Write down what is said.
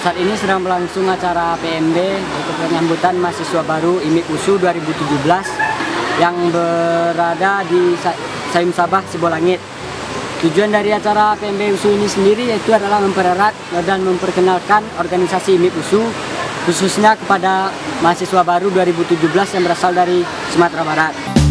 Saat ini sedang berlangsung acara PMB, yaitu penyambutan mahasiswa baru IMIP USU 2017 yang berada di Sayum Sabah, Sibolangit. Tujuan dari acara PMB USU ini sendiri yaitu adalah mempererat dan memperkenalkan organisasi IMIP USU, khususnya kepada mahasiswa baru 2017 yang berasal dari Sumatera Barat.